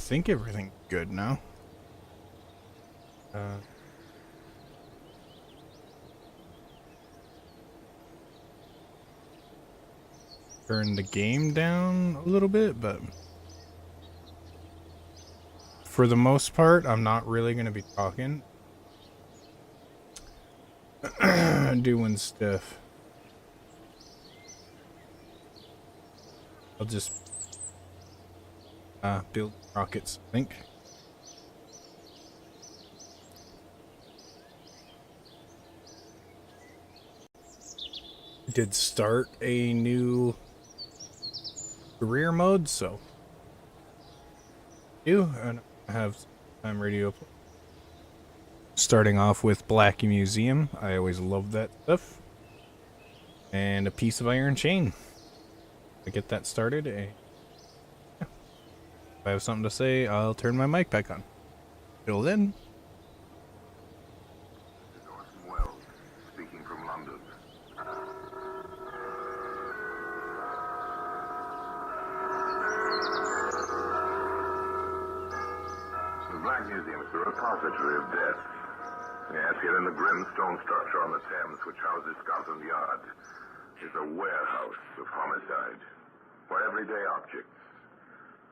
think everything's good now. Turn the game down a little bit, but for the most part, I'm not really going to be talking. Doing stuff. I'll just build rockets, I think. Did start a new career mode, so and I have time radio. Starting off with Black Museum. I always loved that stuff. And a piece of iron chain. To get that started. If I have something to say, I'll turn my mic back on. Till then. Orson Welles, speaking from London. The Black Museum is the repository of death. Yes, here in the grim stone structure on the Thames, which houses Scotland Yard, is a warehouse of homicide, where everyday objects,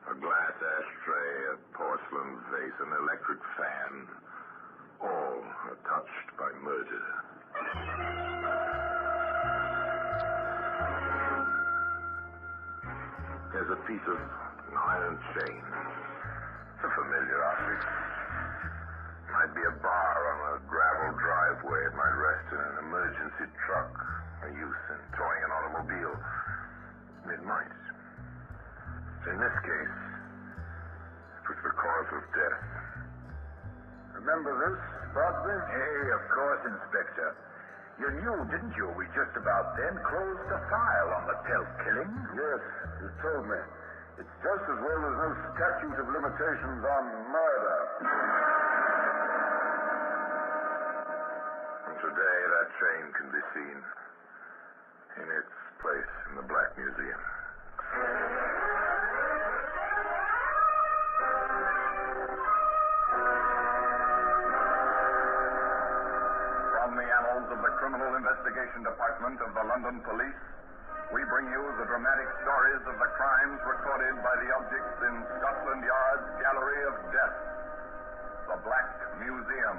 a glass ashtray, a porcelain vase, an electric fan, all are touched by murder. There's a piece of iron chain. It's a familiar object. Might be a bar on a gravel driveway. It might rest in an emergency truck, a youth in towing an automobile. It might. In this case, it was the cause of death. Remember this, Boston? Hey, of course, Inspector. You knew, didn't you, we just about then closed the file on the Pelt killing? Yes, you told me. It's just as well there's no statute of limitations on murder. And today, that chain can be seen in its place in the Black Museum. From the annals of the Criminal Investigation Department of the London Police, we bring you the dramatic stories of the crimes recorded by the objects in Scotland Yard's Gallery of Death, the Black Museum.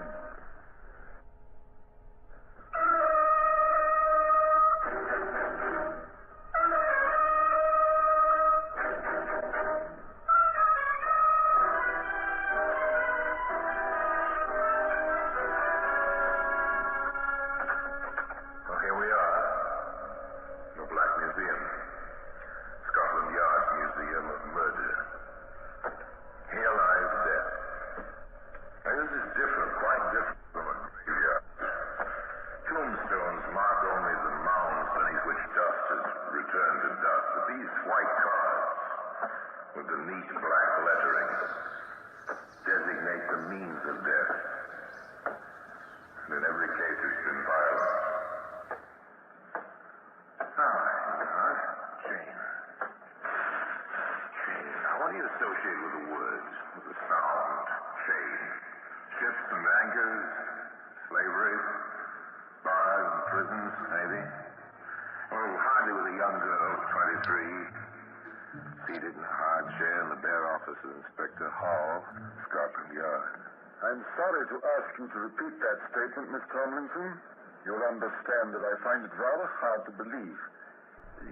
I'm sorry to ask you to repeat that statement, Miss Tomlinson. You'll understand that I find it rather hard to believe.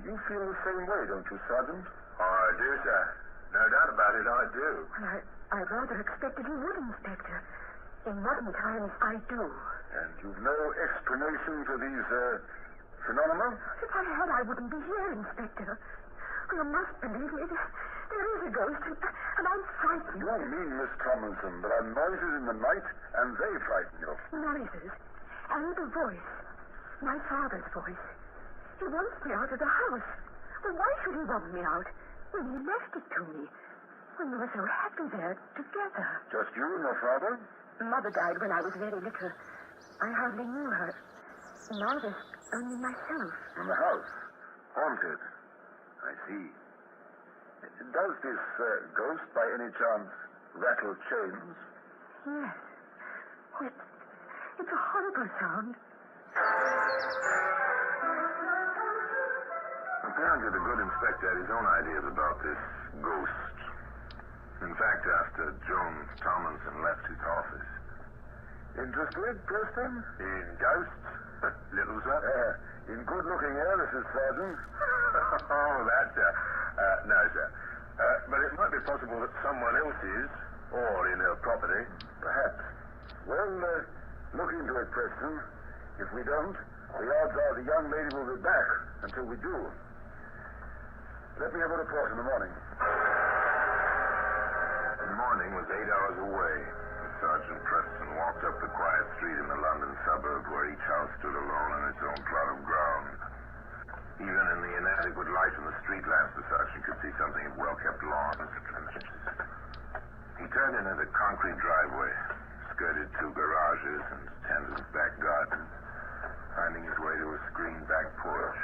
You feel the same way, don't you, Sergeant? Oh, I do, sir. No doubt about it, I do. Well, I rather expected you would, Inspector. In modern times, I do. And you've no explanation for these, phenomena? If I had, I wouldn't be here, Inspector. You must believe me. There is a ghost, and I'm frightened. You don't mean, Miss Tomlinson, there are noises in the night, and they frighten you. Noises. And the voice. My father's voice. He wants me out of the house. Well, why should he want me out when he left it to me? When we were so happy there together. Just you and your father? Mother died when I was very little. I hardly knew her. Now there's only myself. In the house? Haunted. I see. Does this ghost, by any chance, rattle chains? Yes. Oh, it's a horrible sound. Apparently, the good inspector had his own ideas about this ghost. In fact, after Jones Tomlinson left his office. Interested, Preston? In ghosts? Little, sir? In good-looking heiresses, Sergeant. Oh, that, no, sir. But it might be possible that someone else is, or in her property. Perhaps. Well, look into it, Preston. If we don't, the odds are the young lady will be back until we do. Let me have a report in the morning. The morning was 8 hours away. Sergeant Preston walked up the quiet street in the London suburb where each house stood alone on its own plot of ground. Even in the inadequate light from the street lamps, the sergeant could see something of well-kept lawns and trenches. He turned into the concrete driveway, skirted two garages and tended back gardens, finding his way to a screened back porch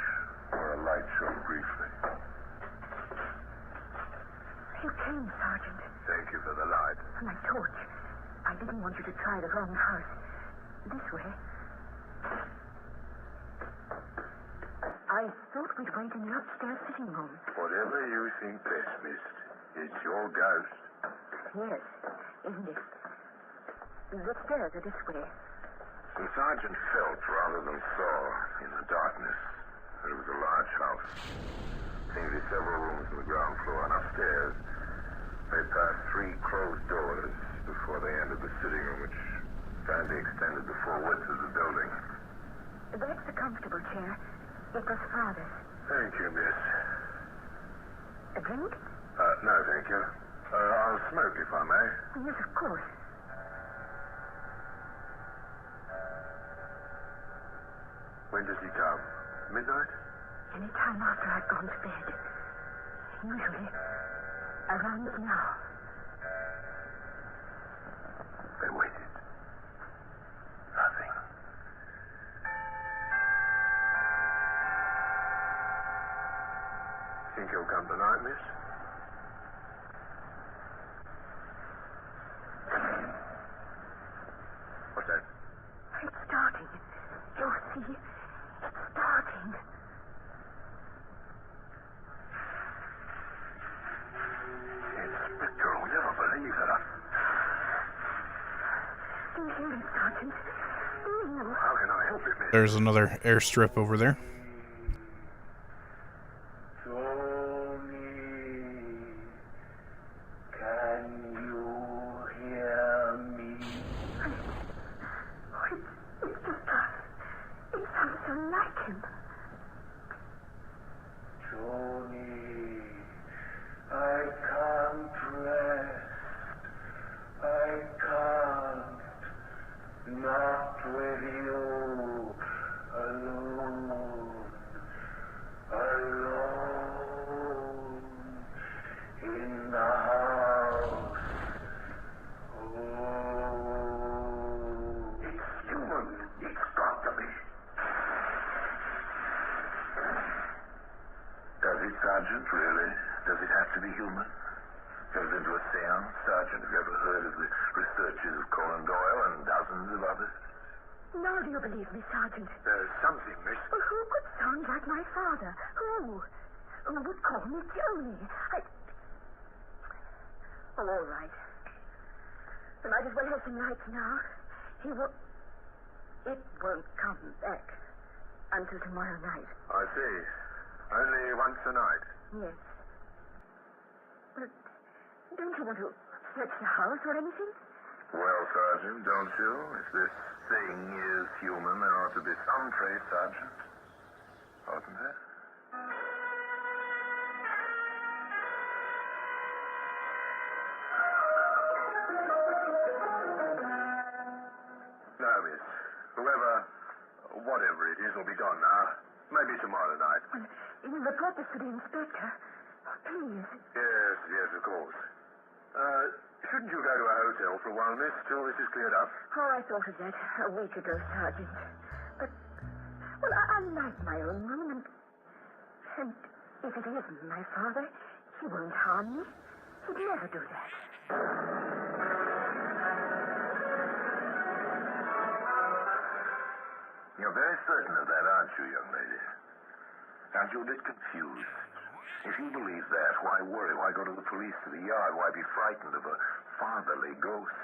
where a light shone briefly. You came, Sergeant. Thank you for the light. My torch. I didn't want you to try the wrong house. This way. I thought we'd wait in the upstairs sitting room. Whatever you think best, miss. It's your ghost. Yes, isn't it? The stairs are this way. The sergeant felt rather than saw in the darkness that it was a large house. Seemed to be several rooms on the ground floor, and upstairs they passed 3 closed doors before they entered the sitting room, which apparently extended the full width of the building. That's the comfortable chair. It was Father's. Thank you, miss. A drink? No, thank you. I'll smoke if I may. Yes, of course. When does he come? Midnight? Any time after I've gone to bed. Usually around now. They waited. Nothing. Think he'll come tonight, miss? What's that? It's starting. You'll see. It's starting. Inspector, I'll never believe that. Do you hear it, Sergeant? No. How can I help it, miss? There's another airstrip over there. Tony, can you hear me? Oh, it's just us. It sounds so like him. Tony, I can't rest. I can't. Not with you. Alone. Alone. In the house. Oh. It's human. It's got to be. Does it, Sergeant, really? Does it have to be human? Goes into a seance, Sergeant. Have you ever heard of the researches of Conan Doyle and dozens of others? Now do you believe me, Sergeant? There's something, miss. Well, who could sound like my father? Who? Who would call me Joni? Oh, all right. We might as well have some lights now. It won't come back until tomorrow night. I see. Only once a night. Yes. But don't you want to search the house or anything? Well, Sergeant, don't you? If this thing is human, there ought to be some trace, Sergeant. Oughtn't there? No, miss. Whatever it is, will be gone now. Maybe tomorrow night. Well, you report this to the inspector. Please. Yes, of course. Shouldn't you go to a hotel for a while, miss, till this is cleared up? Oh, I thought of that a week ago, Sergeant. But, well, I like my own room, and if it isn't my father, he won't harm me. He'd never do that. You're very certain of that, aren't you, young lady? Aren't you a bit confused? If you believe that, why worry? Why go to the police, to the yard? Why be frightened of a fatherly ghost?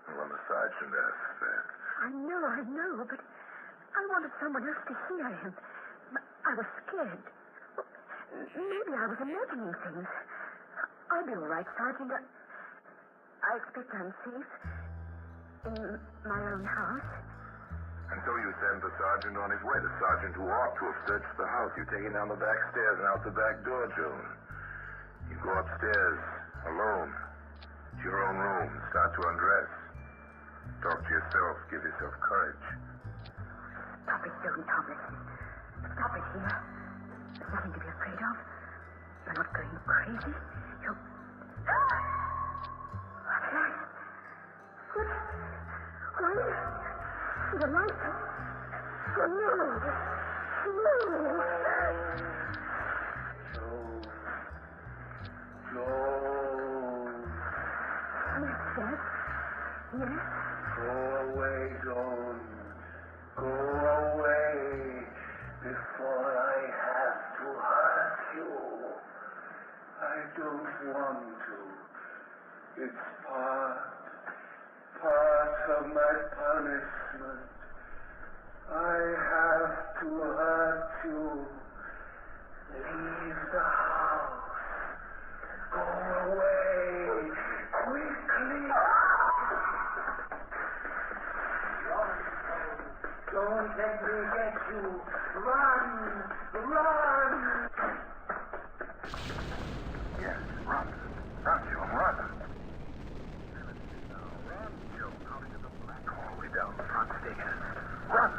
Well, the sergeant asked that. I know, but I wanted someone else to hear him. I was scared. Well, maybe I was imagining things. I'll be all right, Sergeant. I expect I'm safe in my own house. And so you send the sergeant on his way, the sergeant who ought to have searched the house. You take him down the back stairs and out the back door, Joan. You go upstairs, alone, to your own room, start to undress. Talk to yourself, give yourself courage. Stop it, Joan Tomlinson. Stop it here. There's nothing to be afraid of. You're not going crazy. You... What's that? What? The light. Oh, no. Yes, Dad. Yes? Go away, Joan. Go away before I have to hurt you. I don't want to. It's part of my punishment. I have to hurt you. Leave the house. Go away quickly. Don't let me get you. Run! Run! Yes, run. Run, Joan, run. Run, Joan, out into the black hallway down the front stairs. Run!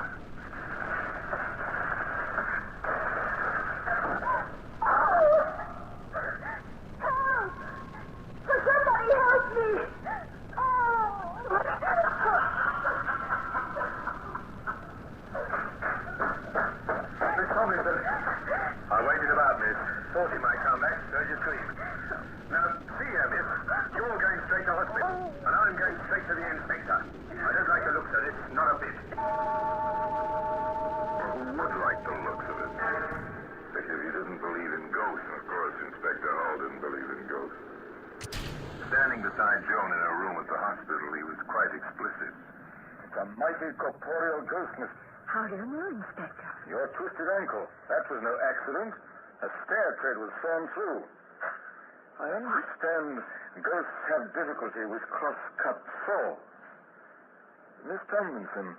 Somebody help me! Miss Tomlinson, I waited about, miss. Thought he might come back, heard you scream. Now, see here, miss. You're going straight to hospital, and I'm going straight to the inspector. I don't like the looks of it, not a bit. Who would like the looks of it? Especially if you didn't believe in ghosts. Of course, Inspector Hall didn't believe in ghosts. Standing beside Joan in her room at the hospital, he was quite explicit. It's a mighty corporeal ghost, Miss. How do you know, Inspector? Your twisted ankle. That was no accident. A stair tread was sawn through. I understand ghosts have difficulty with cross-cut saw. Miss Tomlinson,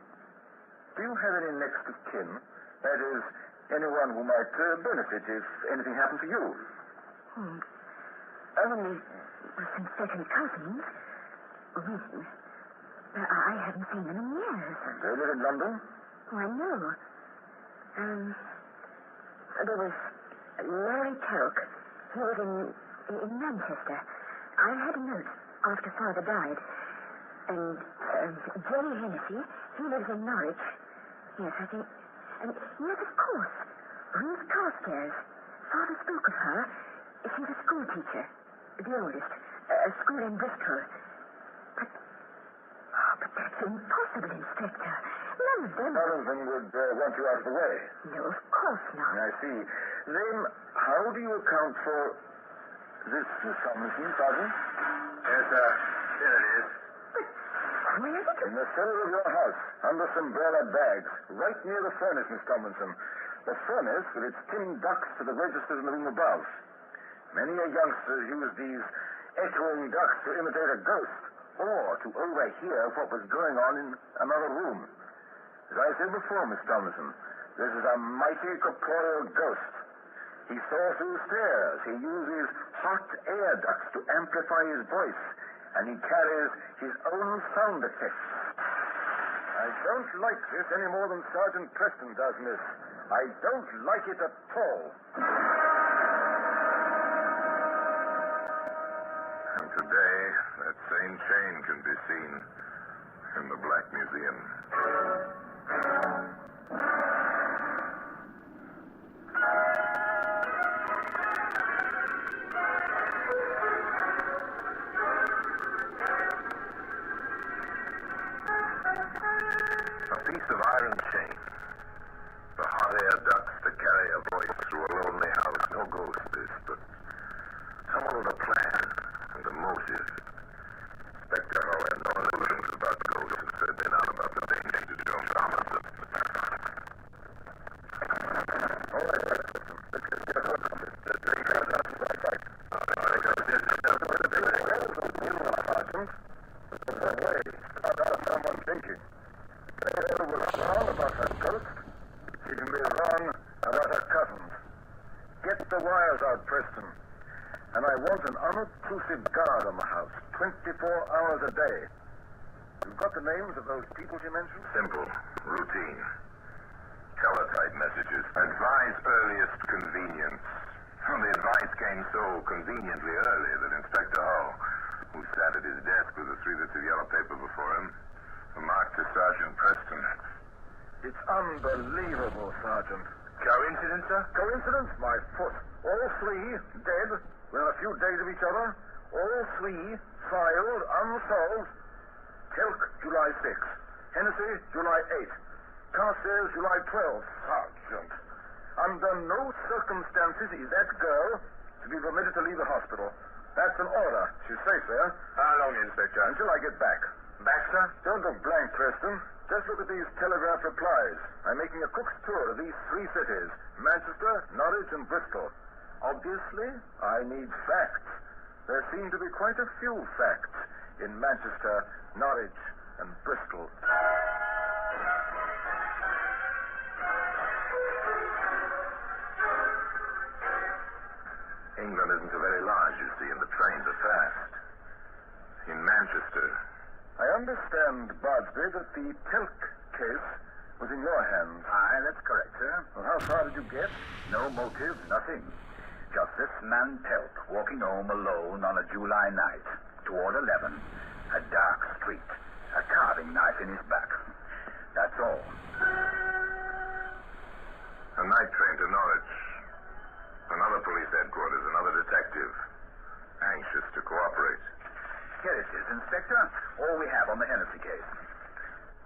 do you have any next of kin? That is, anyone who might benefit if anything happened to you? Only some second cousins. I haven't seen them in years. They live in London? Oh, I know. There was Larry Toke. He was in Manchester. I had a note after Father died. And Jenny Hennessy, he lives in Norwich. Yes, I think. And yes, of course. Ruth Carstairs. Father spoke of her. She's a school teacher. The oldest. A school in Bristol. But that's impossible, Inspector. None of them... None of them would want you out of the way. No, of course not. I see. Then, how do you account for this, Miss Tomlinson, Sergeant? Yes, sir. Here it is. Where is it? In the cellar of your house, under some umbrella bags, right near the furnace, Miss Tomlinson. The furnace with its tin ducts to the registers in the room above. Many a youngster used these echoing ducts to imitate a ghost, or to overhear what was going on in another room. As I said before, Miss Tomlinson, this is a mighty corporeal ghost. He saw through stairs. He uses hot air ducts to amplify his voice, and he carries his own sound effects. I don't like this any more than Sergeant Preston does, miss. I don't like it at all. And today, that same chain can be seen in the Black Museum. Tomlinson. And I want an unobtrusive guard on the house, 24 hours a day. You've got the names of those people she mentioned? Simple. Routine. Teletype messages. Advise earliest convenience. Well, the advice came so conveniently early that Inspector Hull, who sat at his desk with the 3 bits of yellow paper before him, remarked to Sergeant Preston. It's unbelievable, Sergeant. Coincidence, sir? Coincidence? My foot. All 3 dead within a few days of each other. All 3 filed, unsolved. Telk, July 6th. Hennessy, July 8th. Carstairs, July 12th. Sergeant, under no circumstances is that girl to be permitted to leave the hospital. That's an order. She's safe there. How long, Inspector? Until I get back. Back, sir? Don't look blank, Preston. Just look at these telegraph replies. I'm making a cook's tour of these 3 cities, Manchester, Norwich, and Bristol. Obviously, I need facts. There seem to be quite a few facts in Manchester, Norwich, and Bristol. England isn't so very large, you see, and the trains are fast. In Manchester, I understand, Bardsby, that the Telk case was in your hands. Aye, that's correct, sir. Well, how far did you get? No motive, nothing. Just this man Telk walking home alone on a July night, toward 11. A dark street, a carving knife in his back. That's all. a night train to Norwich. Another police headquarters, another detective, anxious to cooperate. Here it is, Inspector. All we have on the Hennessy case.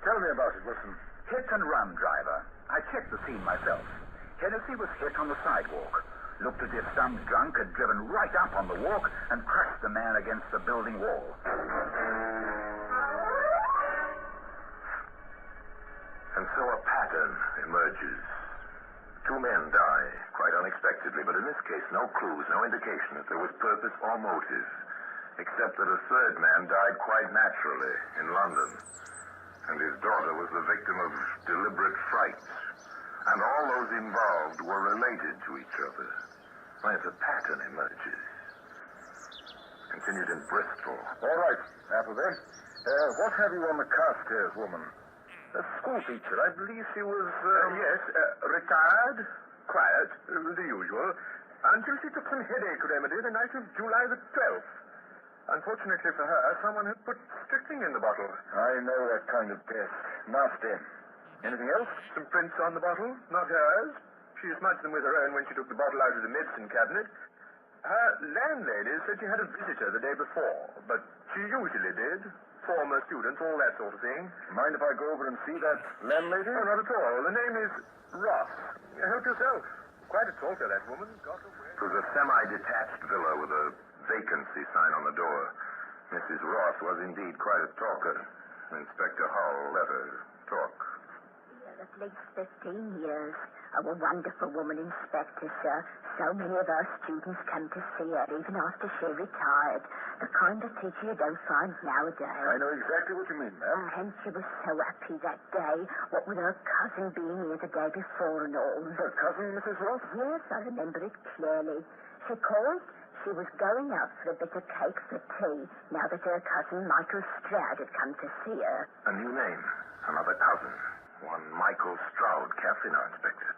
Tell me about it, Wilson. Hit and run driver. I checked the scene myself. Hennessy was hit on the sidewalk. Looked as if some drunk had driven right up on the walk and crushed the man against the building wall. And so a pattern emerges. 2 men die, quite unexpectedly, but in this case, no clues, no indication that there was purpose or motive, except that a 3rd man died quite naturally in London, and his daughter was the victim of deliberate fright. And all those involved were related to each other. Why, a pattern emerges. Continued in Bristol. All right, Appleby. What have you on the Carstairs woman? A school teacher. I believe she was, Yes, retired, quiet, the usual, until she took some headache remedy the night of July the 12th. Unfortunately for her, someone had put strychnine in the bottle. I know that kind of death. Nasty. Anything else? Some prints on the bottle, not hers. She smudged them with her own when she took the bottle out of the medicine cabinet. Her landlady said she had a visitor the day before, but she usually did. Former students, all that sort of thing. Mind if I go over and see that landlady? Oh, not at all. The name is Ross. Help yourself. Quite a talker, that woman. Got away. It was a semi-detached villa with a vacancy sign on the door. Mrs. Ross was indeed quite a talker. Inspector Hull let her talk. At least 15 years. Oh, a wonderful woman, Inspector, sir. So many of our students come to see her, even after she retired. The kind of teacher you don't find nowadays. I know exactly what you mean, ma'am. And she was so happy that day, what with her cousin being here the day before and all. Her cousin, Mrs. Ross? Yes, I remember it clearly. She called. She was going out for a bit of cake for tea, now that her cousin Michael Stroud had come to see her. A new name. Another cousin. One Michael Stroud. Carefully now, Inspector.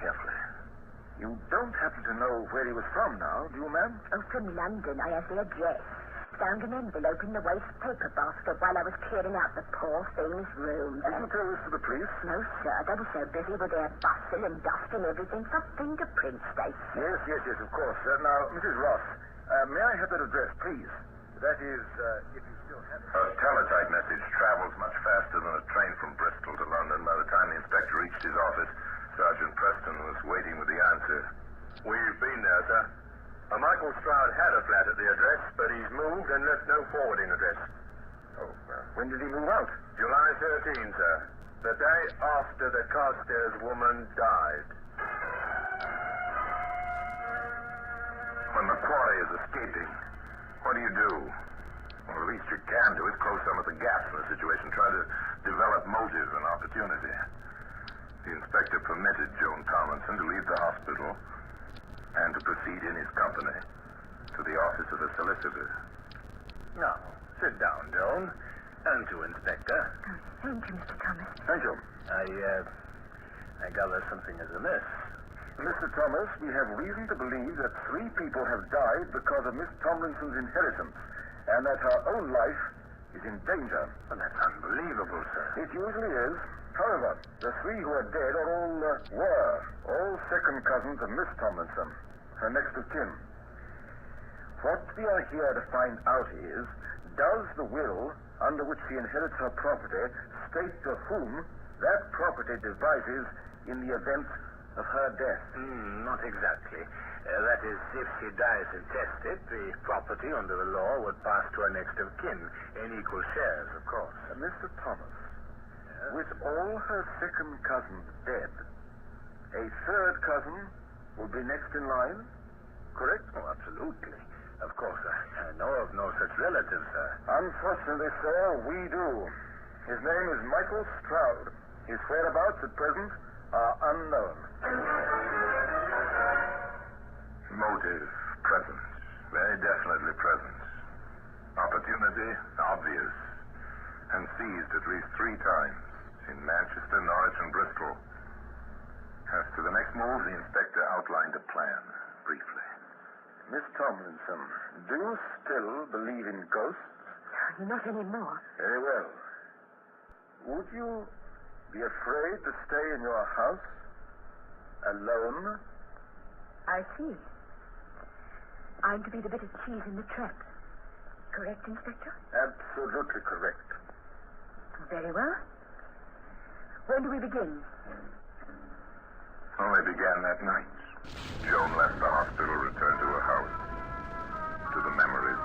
Carefully. You don't happen to know where he was from now, do you, ma'am? Oh, from London. I have the address. Found an envelope in the waste paper basket while I was clearing out the poor thing's room. Did you tell this to the police? No, sir. They were so busy with their bustle and dusting everything for fingerprint states. Yes, of course. Now, Mrs. Ross, may I have that address, please? That is, if you still have it. A teletype message travels much faster than a train from Bristol to London. By the time the inspector reached his office, Sergeant Preston was waiting with the answer. We've been there, sir. Michael Stroud had a flat at the address, but he's moved and left no forwarding address. Oh, when did he move out? July 13, sir. The day after the Carstairs woman died. When the quarry is escaping, what do you do? Well, the least you can do is close some of the gaps in the situation. Try to develop motive and opportunity. The inspector permitted Joan Tomlinson to leave the hospital and to proceed in his company to the office of the solicitor. Now, sit down, Joan. And to Inspector. Thank you, Mr. Thomas. Thank you. I gather something is amiss. Mr. Thomas, we have reason to believe that 3 people have died because of Miss Tomlinson's inheritance, and that her own life is in danger. Well, that's unbelievable, sir. It usually is. However, the 3 who are dead are all second cousins of Miss Tomlinson, her next of kin. What we are here to find out is, does the will under which she inherits her property state to whom that property devises in the event of her death? Not exactly. That is, if she dies intestate, the property under the law would pass to her next of kin in equal shares, of course. Mr. Thomas, with all her second cousins dead, a third cousin will be next in line, correct? Oh, absolutely. Of course, I know of no such relative, sir. Unfortunately, sir, we do. His name is Michael Stroud. His whereabouts at present are unknown. Motive present. Very definitely present. Opportunity obvious. And seized at least 3 times in Manchester, Norwich, and Bristol. As to the next move, the inspector outlined a plan, briefly. Miss Tomlinson, do you still believe in ghosts? Not anymore. Very well. Would you be afraid to stay in your house alone? I see. I'm to be the bit of cheese in the trap. Correct, Inspector? Absolutely correct. Very well. When do we begin? Only began that night. Joan left the hospital, returned to her house, to the memories,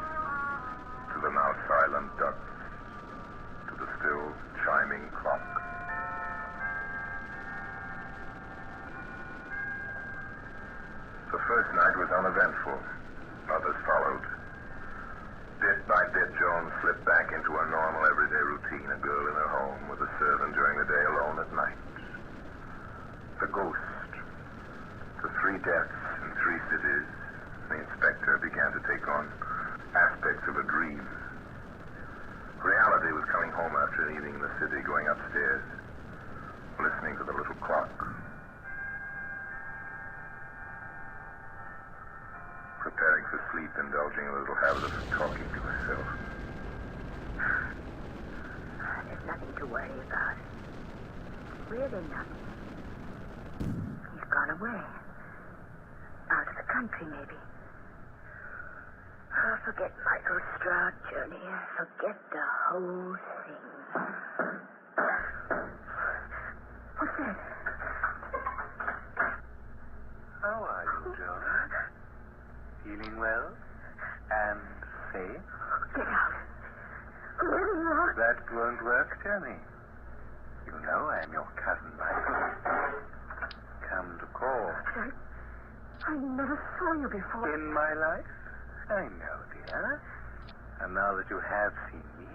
to the now silent ducks, to the still chiming clock. The first night was uneventful. Others followed. Bit by bit, Joan slipped back into her normal everyday routine, a girl in her home with a servant during the day, alone at night. The ghost. The 3 deaths in 3 cities. The inspector began to take on aspects of a dream. Reality was coming home after an evening in the city, going upstairs, listening to the little clock. Preparing for sleep, indulging a little habit of talking to herself. There's nothing to worry about. Really nothing. He's gone away. Out of the country, maybe. Oh, forget Michael Stroud, Johnny. Forget the whole thing. What's that? How are you, Joan? Feeling well? And safe? Get out. Whoever you are. That won't work, Johnny. You know I'm your cousin, Michael. Come to call. I never saw you before. In my life? I know, dear. And now that you have seen me,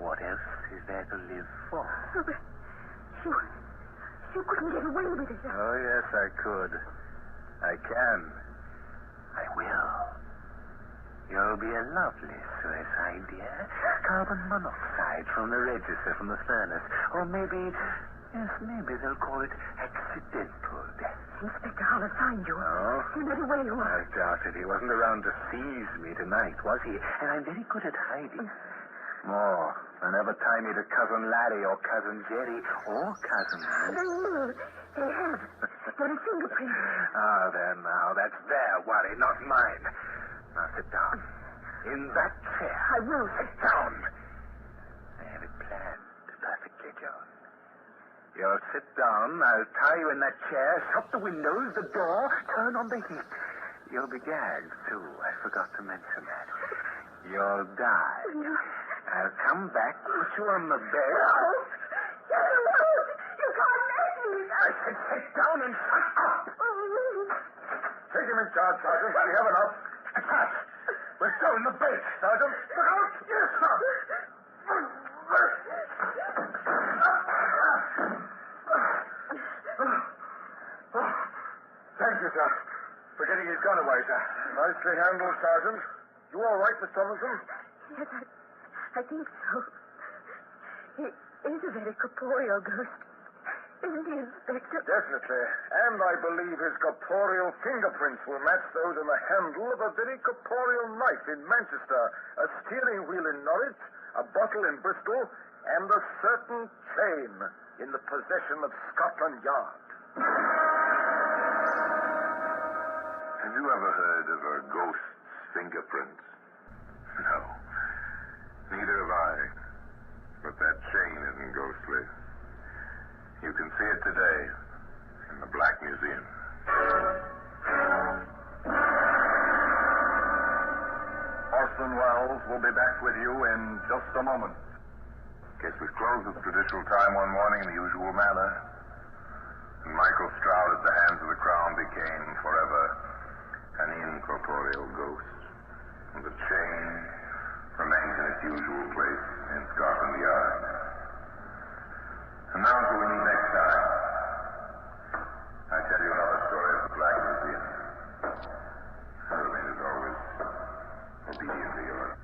what else is there to live for? Oh, but you couldn't get away with it. Oh, yes, I could. I can. I will. You'll be a lovely suicide, dear. Carbon monoxide from the register from the furnace. Or maybe they'll call it accidental death. Inspector Hollis find you. Oh? You know where you are. I doubt it. He wasn't around to seize me tonight, was he? And I'm very good at hiding. More than ever tie me to Cousin Larry or Cousin Jerry or Cousin Ruth. They will. They have. Got a fingerprint. Ah, there now. That's their worry, not mine. Now sit down. In that chair. I will. Sit down. I have it planned perfectly, Joan. You'll sit down. I'll tie you in that chair, shut the windows, the door, turn on the heat. You'll be gagged, too. I forgot to mention that. You'll die. No. I'll come back, put you on the bed. No. You can't make me. I said sit down and shut up. Take him in charge, Sergeant. We have enough. Attack! We're still in the base, Sergeant. Look out! Yes, sir. Thank you, sir, for getting his gone away, sir. Nicely handled, Sergeant. You all right, Miss Tomlinson? Yes, I think so. He is a very corporeal ghost. Isn't he, Inspector? Definitely. And I believe his corporeal fingerprints will match those on the handle of a very corporeal knife in Manchester, a steering wheel in Norwich, a bottle in Bristol, and a certain chain in the possession of Scotland Yard. Have you ever heard of a ghost's fingerprints? No. Neither have I. But that chain isn't ghostly. You can see it today in the Black Museum. Orson Welles will be back with you in just a moment. Case was closed at the judicial time one morning in the usual manner. And Michael Stroud at the hands of the Crown became forever an incorporeal ghost. And the chain remains in its usual place in Scotland Yard. And now until we meet next time, I tell you another story of the Black Museum. I remain as always obediently yours.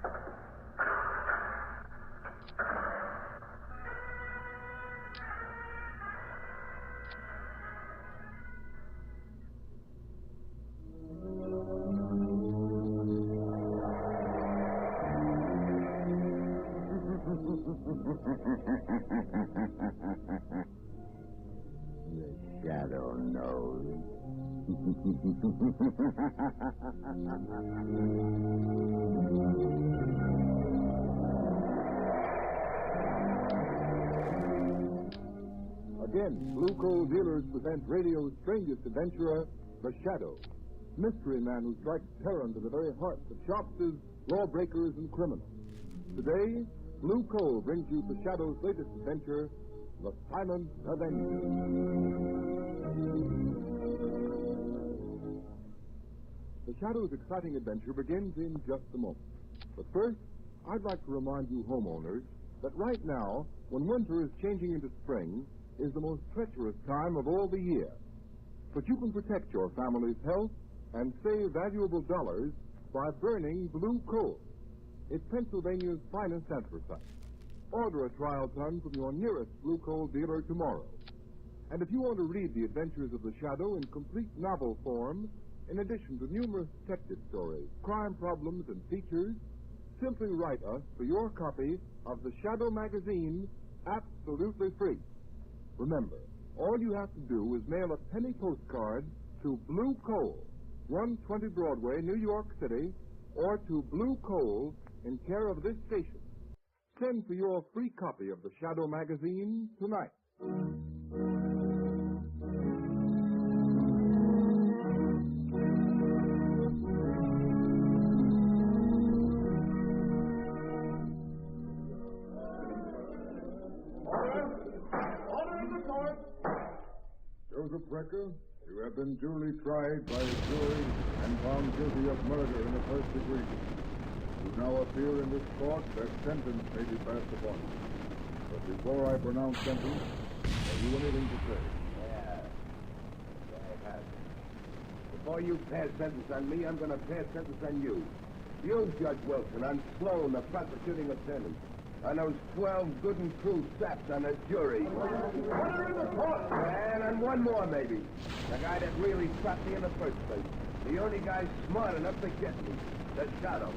The shadow knows. Again, Blue Coal Dealers present radio's strangest adventurer, The Shadow. Mystery man who strikes terror into the very hearts of shopsters, lawbreakers, and criminals. Today, Blue Coal brings you The Shadow's latest adventure, The Silent Avenger. The Shadow's exciting adventure begins in just a moment. But first, I'd like to remind you homeowners that right now, when winter is changing into spring, is the most treacherous time of all the year. But you can protect your family's health and save valuable dollars by burning blue coal. It's Pennsylvania's finest anthracite. Order a trial ton from your nearest blue coal dealer tomorrow. And if you want to read the adventures of the Shadow in complete novel form, in addition to numerous detective stories, crime problems, and features, simply write us for your copy of the Shadow magazine absolutely free. Remember, all you have to do is mail a penny postcard to Blue Coal, 120 Broadway, New York City, or to Blue Coal in care of this station. Send for your free copy of the Shadow magazine tonight. Joseph Brecker, you have been duly tried by a jury and found guilty of murder in the first degree. You now appear in this court that sentence may be passed upon you. But before I pronounce sentence, have you anything to say? Before you pass sentence on me, I'm going to pass sentence on you. You, Judge Wilson, on Sloan, the prosecuting attorney. On those 12 good and true saps on the jury. Order in the court! And on one more, maybe. The guy that really stopped me in the first place. The only guy smart enough to get me. The Shadow.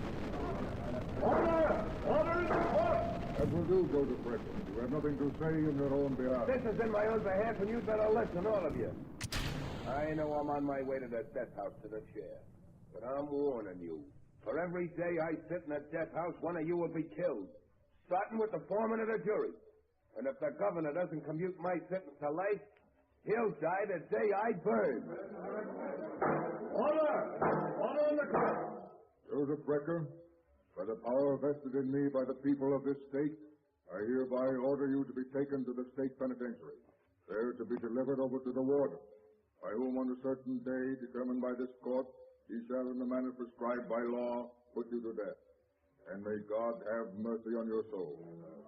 Order! Order in the court! That will do, Joseph Brecker. You have nothing to say in your own behalf. This is in my own behalf, and you'd better listen, all of you. I know I'm on my way to the death house to the chair. But I'm warning you. For every day I sit in a death house, one of you will be killed. Starting with the foreman of the jury. And if the governor doesn't commute my sentence to life, he'll die the day I burn. Order! Order in the court! Joseph Brecker, by the power vested in me by the people of this state, I hereby order you to be taken to the state penitentiary, there to be delivered over to the warden, by whom on a certain day determined by this court, he shall in the manner prescribed by law put you to death. And may God have mercy on your soul.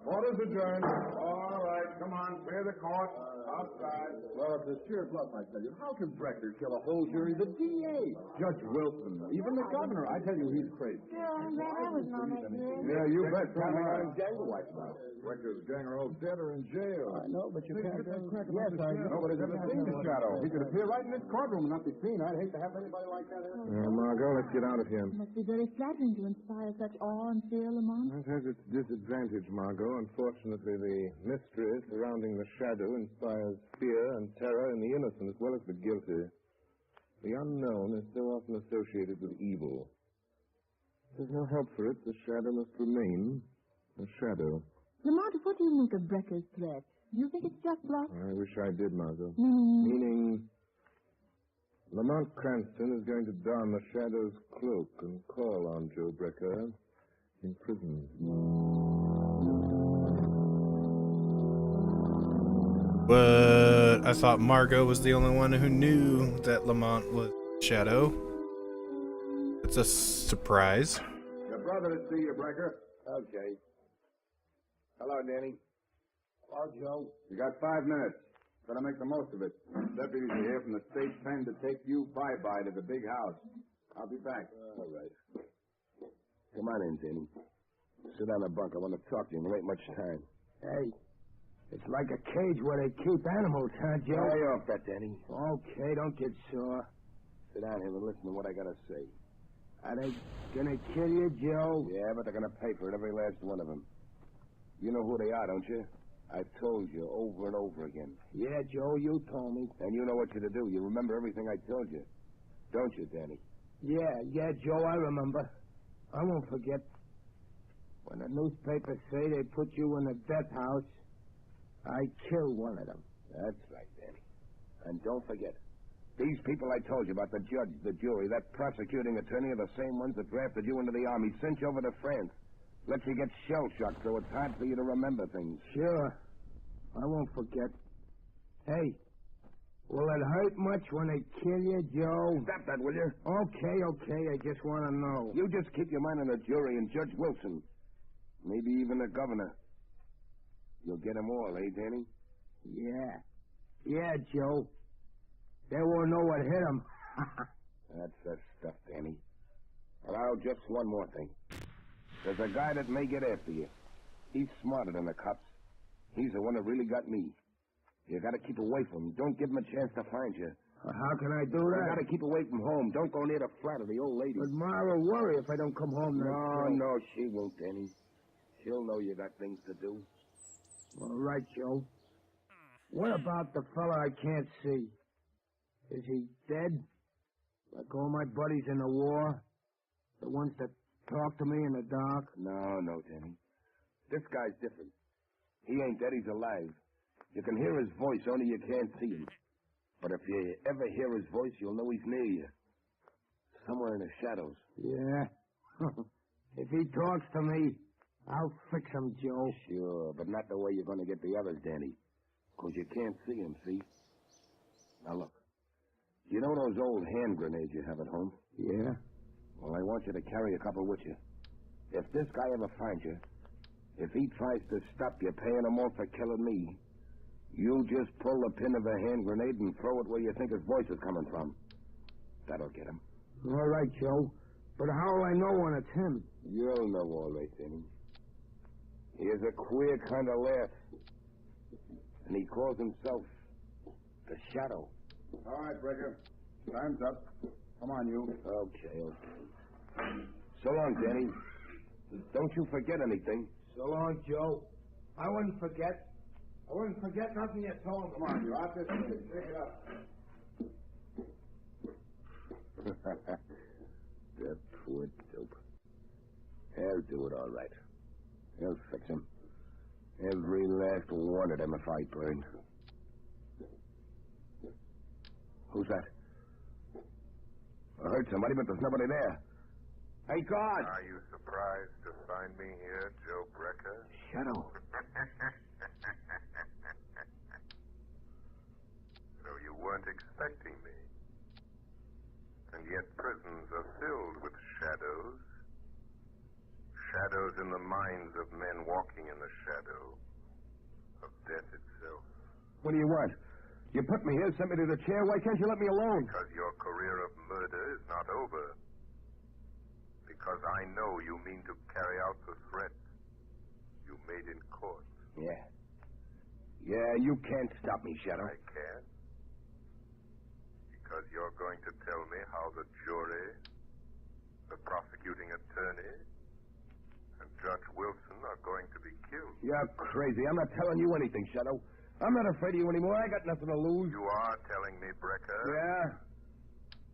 Order's adjourned. All right. right, come on, clear the court. Outside. Well, it's a sheer bluff, I tell you. How can Brecker kill a whole jury? The DA, Judge Wilson, even the governor. I tell you, he's crazy. Yeah, I wasn't on that jury. Yeah, you bet. Counting on his gang to wipe him out. Brecker's gang are all dead or in jail. I know, but you can't... Yes, nobody's ever seen the Shadow. He could appear right in this courtroom and not be seen. I'd hate to have anybody like that here. Margot, let's get out of here. It must be very flattering to inspire such awe and fear, Lamont. It has its disadvantage, Margot. Unfortunately, the mystery surrounding the Shadow inspires fear and terror in the innocent as well as the guilty. The unknown is so often associated with evil. There's no help for it. The Shadow must remain a shadow. Lamont, what do you make of Brecker's threat? Do you think it's just bluff? I wish I did, Margot. Meaning? Meaning, Lamont Cranston is going to don the Shadow's cloak and call on Joe Brecker in prison. But I thought Margot was the only one who knew that Lamont was Shadow. It's a surprise. Your brother to see you, Brecker. Okay. Hello, Danny. Hello, Joe. You got 5 minutes. Better make the most of it. Deputies are here from the state pen to take you bye-bye to the big house. I'll be back. All right. Come on in, Danny. Sit on the bunk. I want to talk to you. There ain't much time. Hey, it's like a cage where they keep animals, huh, Joe? Lay off that, Danny. Okay, don't get sore. Sit down here and listen to what I got to say. Are they gonna kill you, Joe? Yeah, but they're gonna pay for it, every last one of them. You know who they are, don't you? I told you over and over again. Yeah, Joe, you told me. And you know what you're to do. You remember everything I told you. Don't you, Danny? Yeah, Joe, I remember. I won't forget. When the newspapers say they put you in a death house, I killed one of them. That's right, Danny. And don't forget, these people I told you about, the judge, the jury, that prosecuting attorney are the same ones that drafted you into the army, sent you over to France, let you get shell-shocked so it's hard for you to remember things. Sure. I won't forget. Hey, will it hurt much when they kill you, Joe? Stop that, will you? Okay. I just want to know. You just keep your mind on the jury and Judge Wilson. Maybe even the governor. You'll get them all, eh, Danny? Yeah, Joe. They won't know what hit them. That's the stuff, Danny. And now, just one more thing. There's a guy that may get after you. He's smarter than the cops. He's the one that really got me. You gotta keep away from him. Don't give him a chance to find you. How can I do that? You gotta keep away from home. Don't go near the flat of the old lady. But Ma will worry if I don't come home. No, she won't, Danny. She'll know you got things to do. All right, Joe. What about the fella I can't see? Is he dead? Like all my buddies in the war? The ones that talk to me in the dark? No, Danny. This guy's different. He ain't dead, he's alive. You can hear his voice, only you can't see him. But if you ever hear his voice, you'll know he's near you. Somewhere in the shadows. Yeah. If he talks to me, I'll fix him, Joe. Sure, but not the way you're going to get the others, Danny. Because you can't see him, see? Now, look. You know those old hand grenades you have at home? Yeah. Well, I want you to carry a couple with you. If this guy ever finds you, if he tries to stop you paying him off for killing me, you just pull the pin of a hand grenade and throw it where you think his voice is coming from. That'll get him. All right, Joe. But how will I know when it's him? You'll know all right, Danny. He has a queer kind of laugh. And he calls himself the Shadow. All right, Brecker. Time's up. Come on, you. Okay. So long, Danny. Don't you forget anything. So long, Joe. I wouldn't forget. I wouldn't forget nothing you told me. Come on, you. Out this way. Take it up. That poor dope. He'll do it all right. He'll fix him. Every last one of them if I burn. Who's that? I heard somebody, but there's nobody there. Hey, God! Are you surprised to find me here, Joe Brecker? Shadow. So you weren't expecting me. And yet prisons are filled with shadows. Shadows in the minds of men walking in the shadow. of death itself. What do you want? You put me here, sent me to the chair. Why can't you let me alone? Because your career of murder is not over. Because I know you mean to carry out the threat you made in court. Yeah. Yeah, you can't stop me, Shadow. I can. Because you're going to tell me how the jury, the prosecuting attorney, and Judge Wilson are going to be killed. You're crazy. I'm not telling you anything, Shadow. I'm not afraid of you anymore. I got nothing to lose. You are telling me, Brecker. Yeah?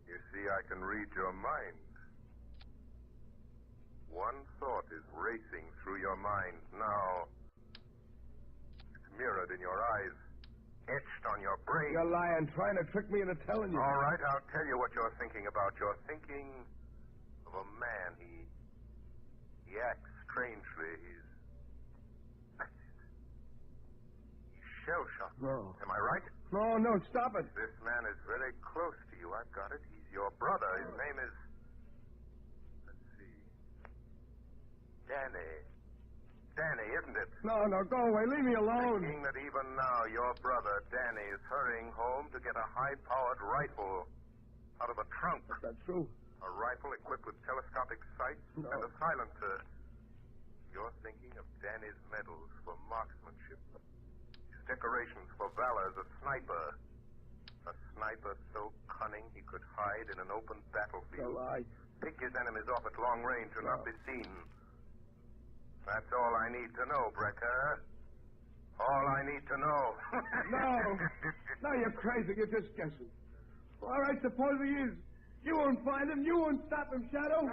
You see, I can read your mind. One thought is racing through your mind now. It's mirrored in your eyes, etched on your brain. You're lying, trying to trick me into telling you. All right, I'll tell you what you're thinking about. You're thinking of a man. He acts strangely. He's shell-shocked. No. Am I right? No, stop it. This man is very close to you. I've got it. He's your brother. His name is... Let's see. Danny, isn't it? No, go away. Leave me alone. Thinking that even now your brother, Danny, is hurrying home to get a high-powered rifle out of a trunk. That's true. A rifle equipped with telescopic sights and a silencer. You're thinking of Danny's medals for marksmanship. His decorations for valor as a sniper. A sniper so cunning he could hide in an open battlefield. Pick his enemies off at long range and not be seen. That's all I need to know, Brecker. All I need to know. No, you're crazy. You're just guessing. All right, suppose he is. You won't find him. You won't stop him, Shadow.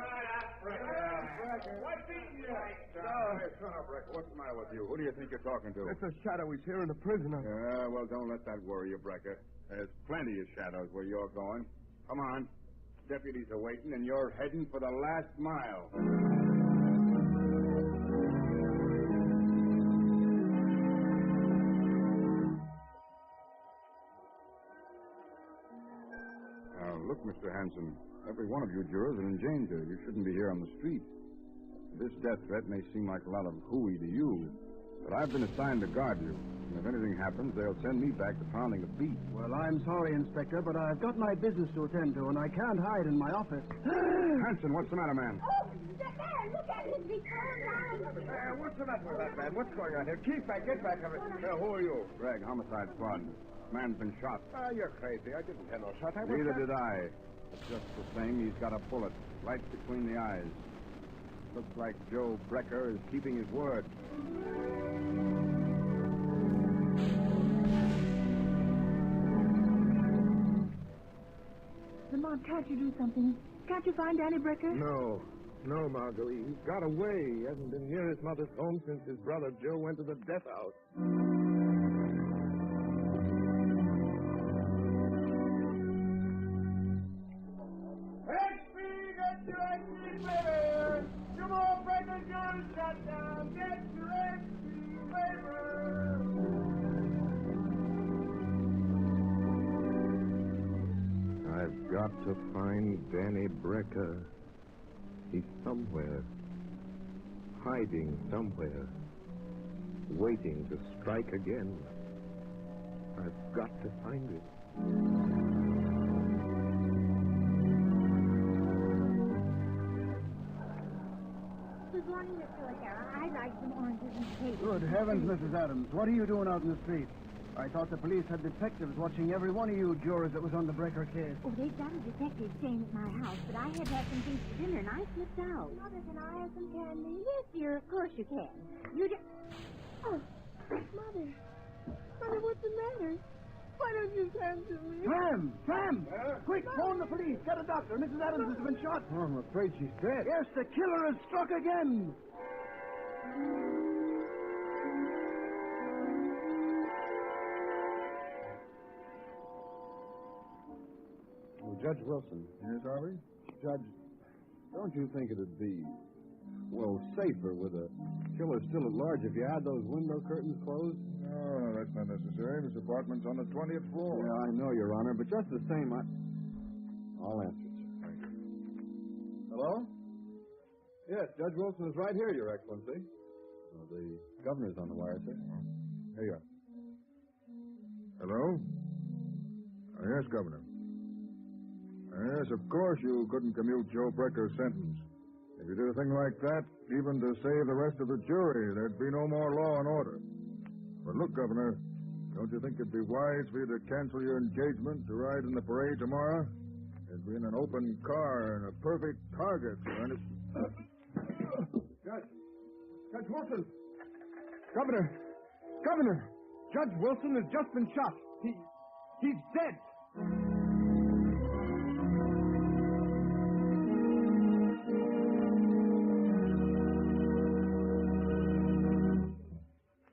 What's eating you? Shut up, Brecker. What's the matter with you? Who do you think you're talking to? It's a Shadow. He's here in the prisoner. Yeah, well, don't let that worry you, Brecker. There's plenty of shadows where you're going. Come on. Deputies are waiting, and you're heading for the last mile. Now, look, Mr. Hanson. Every one of you jurors are in danger. You shouldn't be here on the street. This death threat may seem like a lot of hooey to you, but I've been assigned to guard you. And if anything happens, they'll send me back to pounding the beat. Well, I'm sorry, Inspector, but I've got my business to attend to, and I can't hide in my office. Hanson, what's the matter, man? Oh, the man, look at him. He's falling down. What's the matter with that man? What's going on here? Keep back. Get back. Who are you? Greg, homicide squad. Man's been shot. You're crazy. I didn't have no shot. Neither did I. But just the same, he's got a bullet right between the eyes. Looks like Joe Brecker is keeping his word. Lamont, can't you do something? Can't you find Danny Brecker? No, Margot. He got away. He hasn't been near his mother's home since his brother Joe went to the death house. Come on, Brecker, you're shut down. Get your XP waiver. I've got to find Danny Brecker. He's somewhere. Hiding somewhere. Waiting to strike again. I've got to find him. Good morning, Mr. O'Hara. I'd like some oranges and cake. Good heavens, Mrs. Adams. What are you doing out in the street? I thought the police had detectives watching every one of you jurors that was on the Brecker case. Oh, they've got a detective staying at my house, but I had to have some things for dinner, and I slipped out. Mother, can I have some candy? Yes, dear, of course you can. You just... Oh, Mother. Mother, what's the matter? Why don't you come to me? Sam! Quick, phone the police. Get a doctor. Mrs. Adams has been shot. Oh, I'm afraid she's dead. Yes, the killer has struck again. Judge Wilson. Yes, Harvey? Judge, don't you think it'd be, well, safer with a killer still at large if you had those window curtains closed? No, that's not necessary. This apartment's on the 20th floor. Yeah, I know, Your Honor, but just the same, I'll answer, sir. Thank you. Hello? Yes, Judge Wilson is right here, Your Excellency. Well, the governor's on the wire, sir. Here you are. Hello? Yes, Governor. Yes, of course you couldn't commute Joe Brecker's sentence. If you did a thing like that, even to save the rest of the jury, there'd be no more law and order. But look, Governor, don't you think it'd be wise for you to cancel your engagement to ride in the parade tomorrow? It'd be in an open car and a perfect target for any... Judge Wilson! Governor! Judge Wilson has just been shot. He's dead!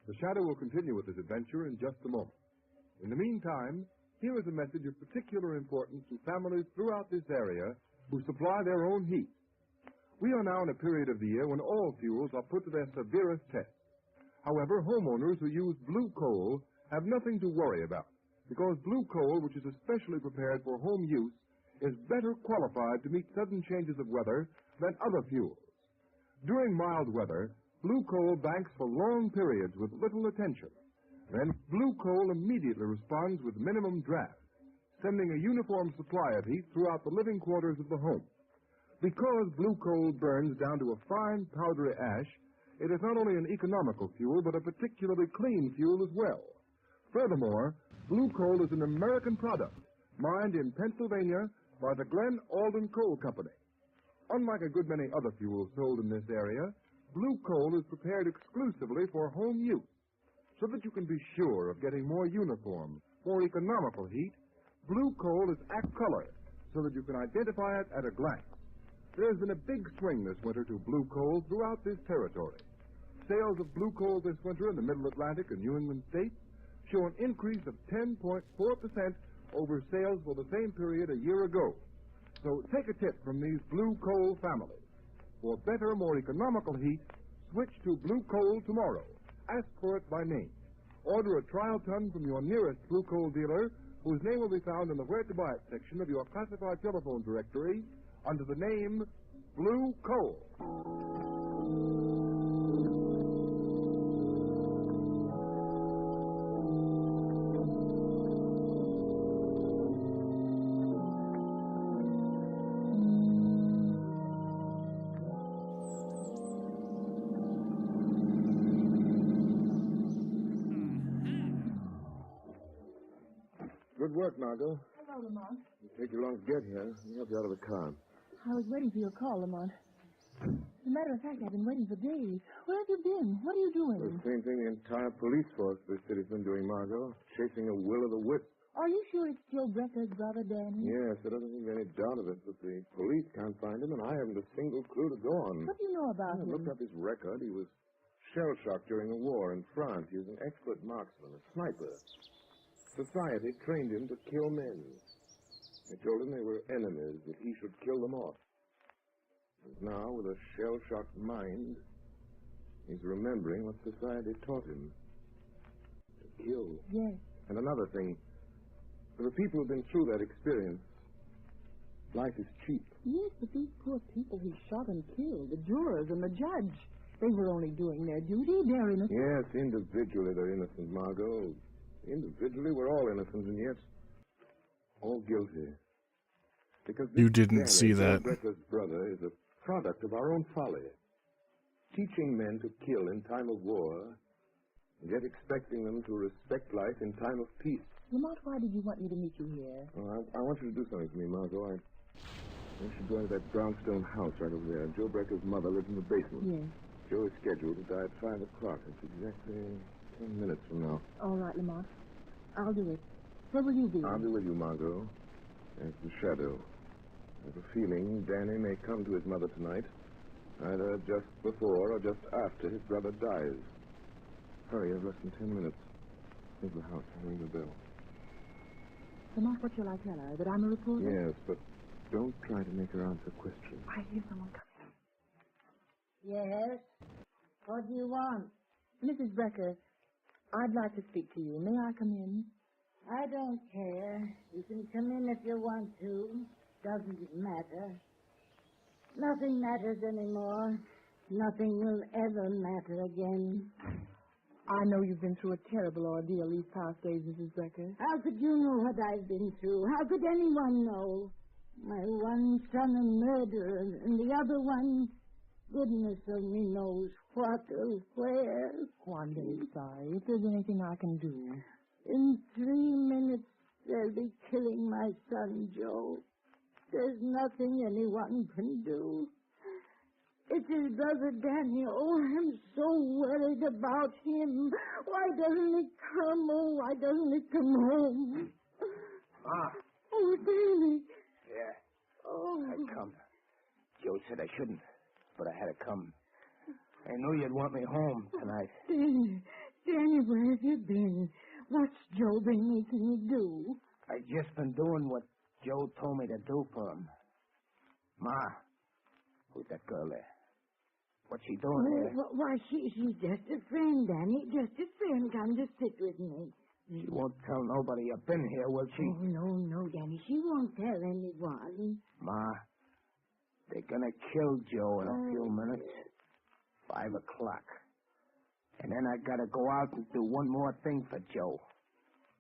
The Shadow will continue with his adventure in just a moment. In the meantime, here is a message of particular importance to families throughout this area who supply their own heat. We are now in a period of the year when all fuels are put to their severest test. However, homeowners who use blue coal have nothing to worry about, because blue coal, which is especially prepared for home use, is better qualified to meet sudden changes of weather than other fuels. During mild weather, blue coal banks for long periods with little attention. Then blue coal immediately responds with minimum draft, sending a uniform supply of heat throughout the living quarters of the home. Because blue coal burns down to a fine powdery ash, it is not only an economical fuel, but a particularly clean fuel as well. Furthermore, blue coal is an American product, mined in Pennsylvania by the Glen Alden Coal Company. Unlike a good many other fuels sold in this area, blue coal is prepared exclusively for home use. So that you can be sure of getting more uniform, more economical heat, blue coal is at color, so that you can identify it at a glance. There has been a big swing this winter to blue coal throughout this territory. Sales of blue coal this winter in the Middle Atlantic and New England states show an increase of 10.4% over sales for the same period a year ago. So take a tip from these blue coal families. For better, more economical heat, switch to blue coal tomorrow. Ask for it by name. Order a trial ton from your nearest blue coal dealer, whose name will be found in the Where to Buy It section of your classified telephone directory under the name Blue Coal. Good work, Margot. Hello, Lamont. It'll take you long to get here. Let me help you out of the car. I was waiting for your call, Lamont. As a matter of fact, I've been waiting for days. Where have you been? What are you doing? The same thing the entire police force of this city's been doing, Margot. Chasing a will-o'-the-wisp. Are you sure it's Joe Brecker's brother, Danny? Yes, there doesn't seem to be any doubt of it, but the police can't find him, and I haven't a single clue to go on. What do you know about him? I looked up his record. He was shell-shocked during the war in France. He was an expert marksman, a sniper. Society trained him to kill men. They told him they were enemies, that he should kill them off. And now, with a shell-shocked mind, he's remembering what society taught him. To kill. Yes. And another thing, for the people who've been through that experience, life is cheap. Yes, but these poor people he shot and killed, the jurors and the judge, they were only doing their duty. They're innocent. Yes, individually they're innocent, Margot. Individually, we're all innocent, and yet all guilty. Because You this didn't see Danny, that. Joe Brecker's brother, is a product of our own folly. Teaching men to kill in time of war, and yet expecting them to respect life in time of peace. Lamont, why did you want me to meet you here? Oh, I want you to do something for me, Margot. I should go into that brownstone house right over there. Joe Brecker's mother lives in the basement. Yes. Joe is scheduled to die at 5 o'clock. It's exactly 10 minutes from now. All right, Lamont. I'll do it. Where will you be? I'll be with you, Margot. As the shadow. I have a feeling Danny may come to his mother tonight, either just before or just after his brother dies. Hurry, I've less than 10 minutes. Here's the house. I'll ring the bell. Lamont, what shall I tell her? That I'm a reporter? Yes, but don't try to make her answer questions. I hear someone coming. Yes? What do you want? Mrs. Brecker, I'd like to speak to you. May I come in? I don't care. You can come in if you want to. Doesn't matter. Nothing matters anymore. Nothing will ever matter again. I know you've been through a terrible ordeal these past days, Mrs. Brecker. How could you know what I've been through? How could anyone know? My one son a murderer, and the other one, goodness only knows what or where. Oh, I'm very sorry. If there's anything I can do. In 3 minutes, they'll be killing my son, Joe. There's nothing anyone can do. It's his brother Danny. Oh, I'm so worried about him. Why doesn't he come? Oh, why doesn't he come home? Ma. Oh, Danny. Yeah. Oh. I'd come. Joe said I shouldn't, but I had to come. I knew you'd want me home tonight. Danny, where have you been? What's Joe been making you do? I just been doing what Joe told me to do for him. Ma, who's that girl there? What's she doing here? Why, she's just a friend, Danny. Just a friend. Come to sit with me. She won't tell nobody you've been here, will she? Oh, no, Danny. She won't tell anyone. Ma, they're gonna kill Joe in a few minutes. 5 o'clock. And then I gotta go out and do one more thing for Joe.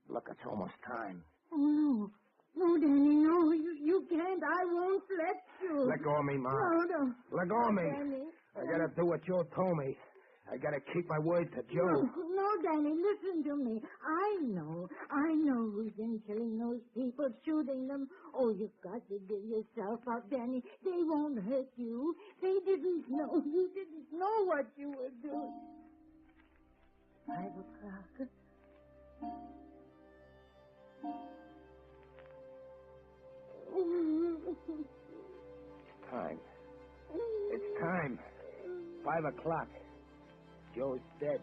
Look, it's almost time. Oh, no. No, Danny, no. You can't. I won't let you. Let go of me, Ma. No. Let go of me. Danny. I gotta do what Joe told me. I gotta keep my word to Joe. No, Danny, listen to me. I know who's been killing those people, shooting them. Oh, you've got to give yourself up, Danny. They won't hurt you. They didn't know. You didn't know what you were doing. 5 o'clock. It's time. It's time. 5 o'clock. Joe's dead.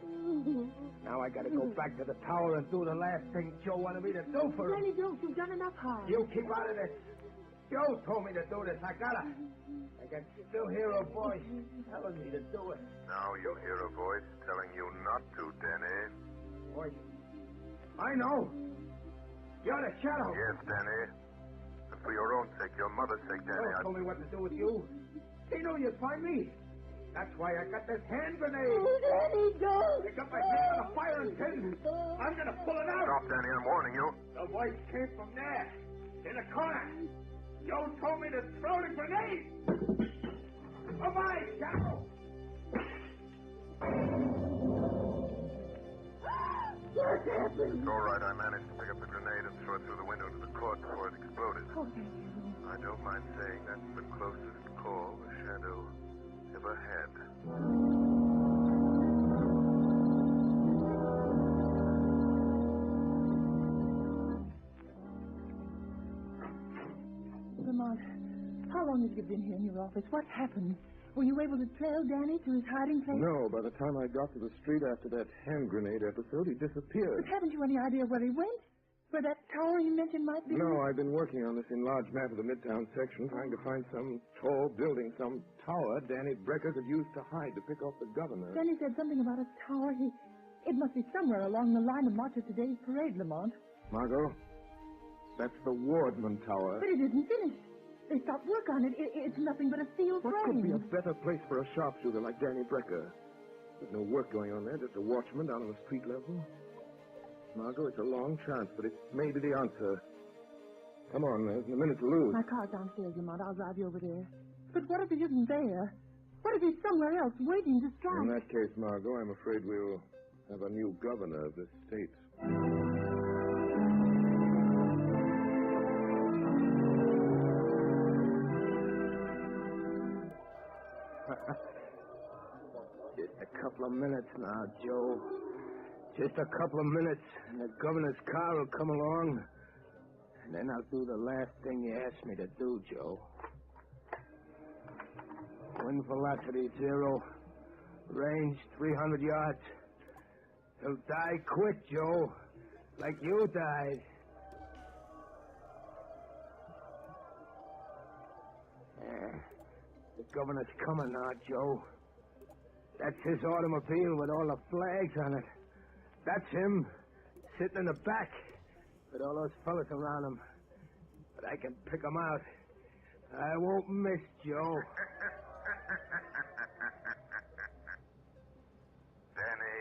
Now I gotta go back to the tower and do the last thing Joe wanted me to do for him. Danny, don't. You've done enough harm. You keep out of this. Joe told me to do this. I can still hear a voice telling me to do it. Now you hear a voice telling you not to, Danny. Voice. I know. You're the shadow. Yes, Danny. And for your own sake, your mother's sake, Danny, Joe told me what to do with you. He knew you'd find me. That's why I got this hand grenade. Oh, Danny, don't. I got my hand on the firing pin. I'm going to pull it out. Stop, Danny, I'm warning you. The voice came from there, in the corner. Joe told me to throw the grenade. Bye-bye, shadow. What happened? It's all right. I managed to pick up the grenade and throw it through the window to the court before it exploded. Oh, thank you. I don't mind saying that's the closest call the shadow ever had. Lamont, how long have you been here in your office? What happened? Were you able to trail Danny to his hiding place? No, by the time I got to the street after that hand grenade episode, he disappeared. But haven't you any idea where he went? Where that tower you mentioned might be? No, I've been working on this enlarged map of the Midtown section, trying to find some tall building, some tower Danny Brecker could use to hide to pick off the governor. Danny said something about a tower. It must be somewhere along the line of March of today's parade, Lamont. Margot, that's the Wardman Tower. But it isn't finished. They stopped work on it. It's nothing but a steel What frame. could be a better place for a sharpshooter like Danny Brecker? There's no work going on there, just a watchman down on the street level. Margot, it's a long chance, but it may be the answer. Come on, there's a minute to lose. My car's downstairs, Lamont. I'll drive you over there. But what if he isn't there? What if he's somewhere else waiting to strike? In that case, Margot, I'm afraid we'll have a new governor of this state. Just a couple of minutes now, Joe. Just a couple of minutes, and the governor's car will come along. And then I'll do the last thing you asked me to do, Joe. Wind velocity 0. Range 300 yards. He'll die quick, Joe. Like you died. The governor's coming now, Joe. That's his automobile with all the flags on it. That's him, sitting in the back with all those fellas around him. But I can pick them out. I won't miss, Joe. Danny,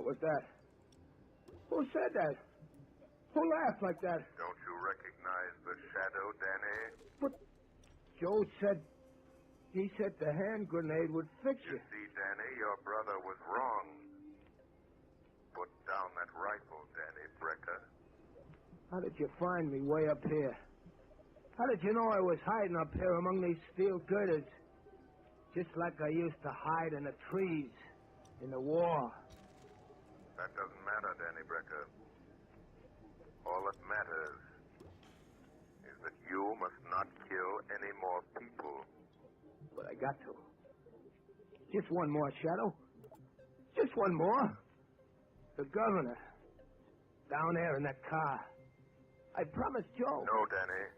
What was that? Who said that? Who laughed like that? Don't you recognize the shadow, Danny? But Joe said... He said the hand grenade would fix you. You see, Danny, your brother was wrong. Put down that rifle, Danny Brecker. How did you find me way up here? How did you know I was hiding up here among these steel girders? Just like I used to hide in the trees in the war. That doesn't matter, Danny Brecker. All that matters is that you must not kill any more people. But I got to. Just one more, Shadow. Just one more. The governor. Down there in that car. I promised Joe. No, Danny.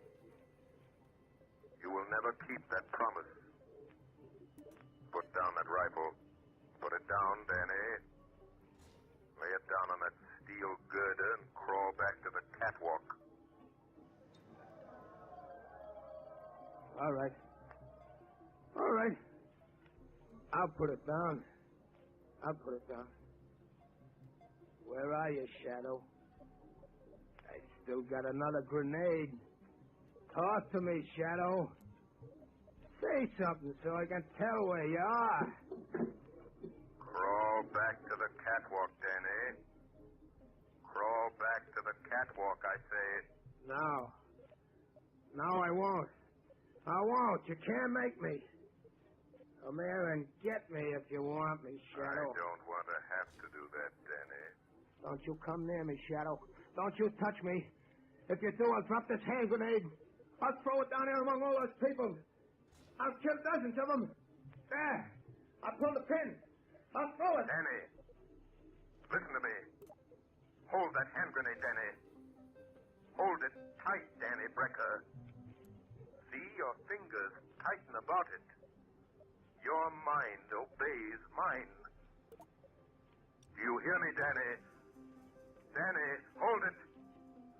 You will never keep that promise. Put down that rifle. Put it down, Danny. Lay it down on that steel girder and crawl back to the catwalk. All right. All right. I'll put it down. I'll put it down. Where are you, Shadow? I still got another grenade. Talk to me, Shadow. Say something so I can tell where you are. Crawl back to the catwalk, Danny. Crawl back to the catwalk, I say. No. No, I won't. I won't. You can't make me. Come here and get me if you want me, Shadow. I don't want to have to do that, Danny. Don't you come near me, Shadow. Don't you touch me. If you do, I'll drop this hand grenade. I'll throw it down here among all those people. I'll kill dozens of them. There. I'll pull the pin. I'll throw it. Danny, listen to me. Hold that hand grenade, Danny. Hold it tight, Danny Brecker. See your fingers tighten about it. Your mind obeys mine. Do you hear me, Danny? Danny, hold it.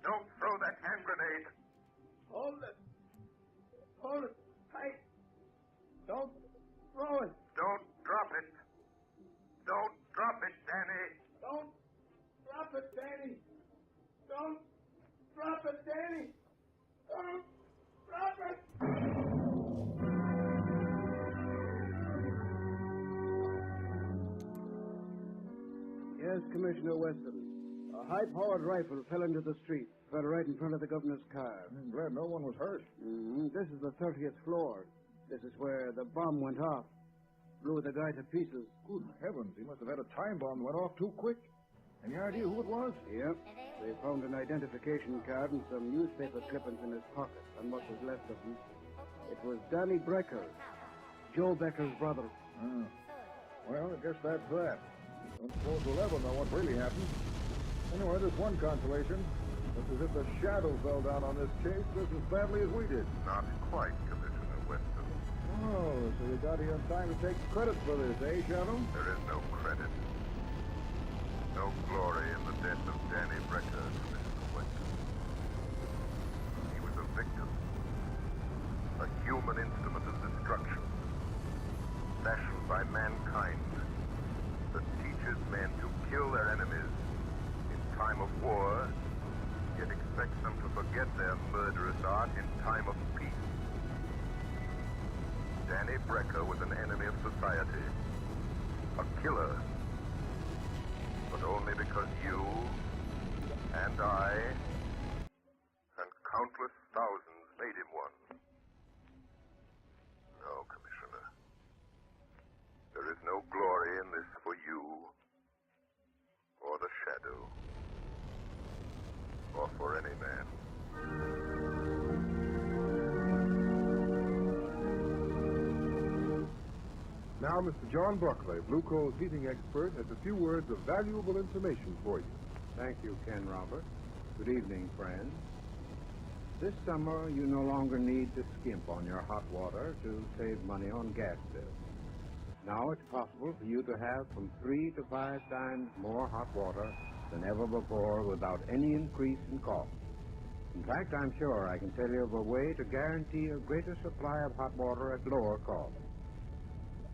Don't throw that hand grenade. Hold it. Hold it tight. Don't throw it. Don't drop it. Don't drop it, Danny. Don't drop it, Danny. Don't drop it, Danny. Don't drop it. Yes, Commissioner Weston. A high-powered rifle fell into the street. Fell right in front of the governor's car. I'm glad no one was hurt. This is the 30th floor. This is where the bomb went off. Blew the guy to pieces. Good heavens, he must have had a time bomb that went off too quick. Any idea who it was? Yep. They found an identification card and some newspaper clippings in his pocket, and what was left of him. It was Danny Brecker, Joe Becker's brother. Well, I guess that's that. Don't suppose we'll ever know what really happened. Anyway, there's one consolation. It's as if the shadow fell down on this case just as badly as we did. Not quite, Commissioner Weston. Oh, so you got here in time to take credit for this, eh, Shadow? There is no credit. No glory in the death of Danny Brecker, Commissioner Weston. He was a victim. A human instrument of destruction. Fashioned by mankind. That teaches men to kill their enemies in time of war, yet expects them to forget their murderous art in time of peace. Danny Brecker was an enemy of society. A killer. But only because you and I and countless thousands made him one. No, Commissioner. There is no glory in this for you, or the Shadow, or for any man. Now, Mr. John Buckley, Blue Coal's heating expert, has a few words of valuable information for you. Thank you, Ken Robert. Good evening, friends. This summer, you no longer need to skimp on your hot water to save money on gas bills. Now it's possible for you to have from 3 to 5 times more hot water than ever before without any increase in cost. In fact, I'm sure I can tell you of a way to guarantee a greater supply of hot water at lower cost.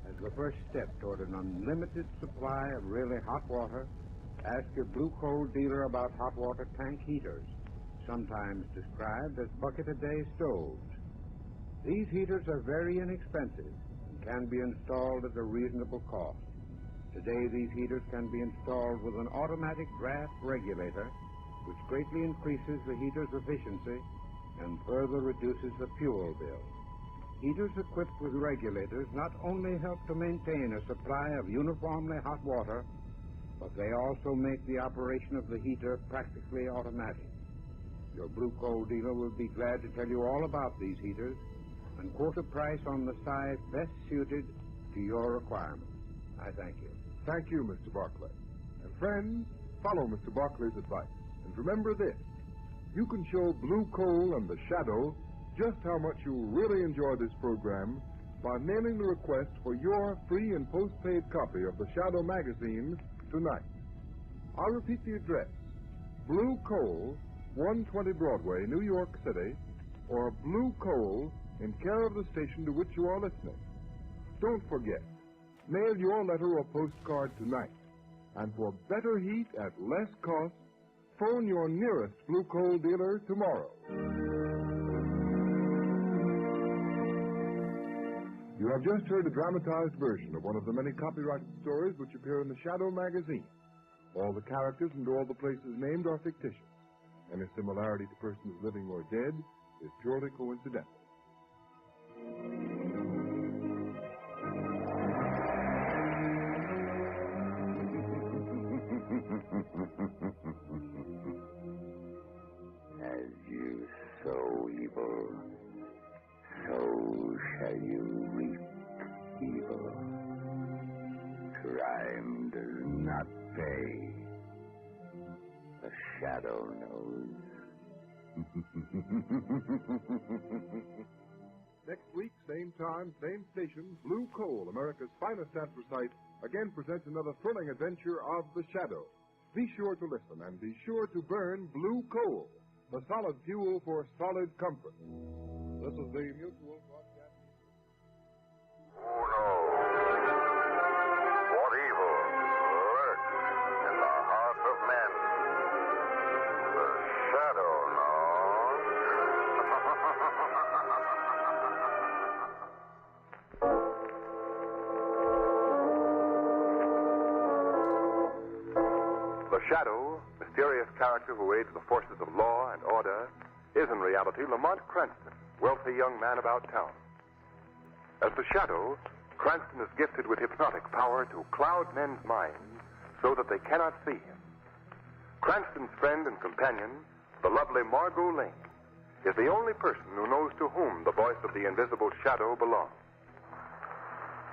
As the first step toward an unlimited supply of really hot water, Ask your blue coal dealer about hot water tank heaters, sometimes described as bucket-a-day stoves. These heaters are very inexpensive and can be installed at a reasonable cost. Today, these heaters can be installed with an automatic draft regulator, which greatly increases the heater's efficiency and further reduces the fuel bill. Heaters equipped with regulators not only help to maintain a supply of uniformly hot water, but they also make the operation of the heater practically automatic. Your blue coal dealer will be glad to tell you all about these heaters and quote a price on the size best suited to your requirements. I thank you. Thank you, Mr. Barclay. And friends, follow Mr. Barclay's advice. And remember this, you can show Blue Coal and the Shadow just how much you'll really enjoy this program by mailing the request for your free and postpaid copy of the Shadow magazine tonight. I'll repeat the address, Blue Coal, 120 Broadway, New York City, or Blue Coal in care of the station to which you are listening. Don't forget, mail your letter or postcard tonight. And for better heat at less cost, phone your nearest Blue Coal dealer tomorrow. You have just heard a dramatized version of one of the many copyrighted stories which appear in the Shadow magazine. All the characters and all the places named are fictitious. Any similarity to persons living or dead is purely coincidental. As you sow evil, so shall you reap evil. Crime does not pay. The Shadow knows. Next week, same time, same station, Blue Coal, America's finest anthracite, again presents another thrilling adventure of the Shadow. Be sure to listen and be sure to burn Blue Coal, the solid fuel for solid comfort. This is the Mutual Broadcast. Who knows what evil lurks in the heart of men? The Shadow knows. The Shadow, mysterious character who aids the forces of law and order, is in reality Lamont Cranston, wealthy young man about town. As the Shadow, Cranston is gifted with hypnotic power to cloud men's minds so that they cannot see him. Cranston's friend and companion, the lovely Margot Lane, is the only person who knows to whom the voice of the invisible Shadow belongs.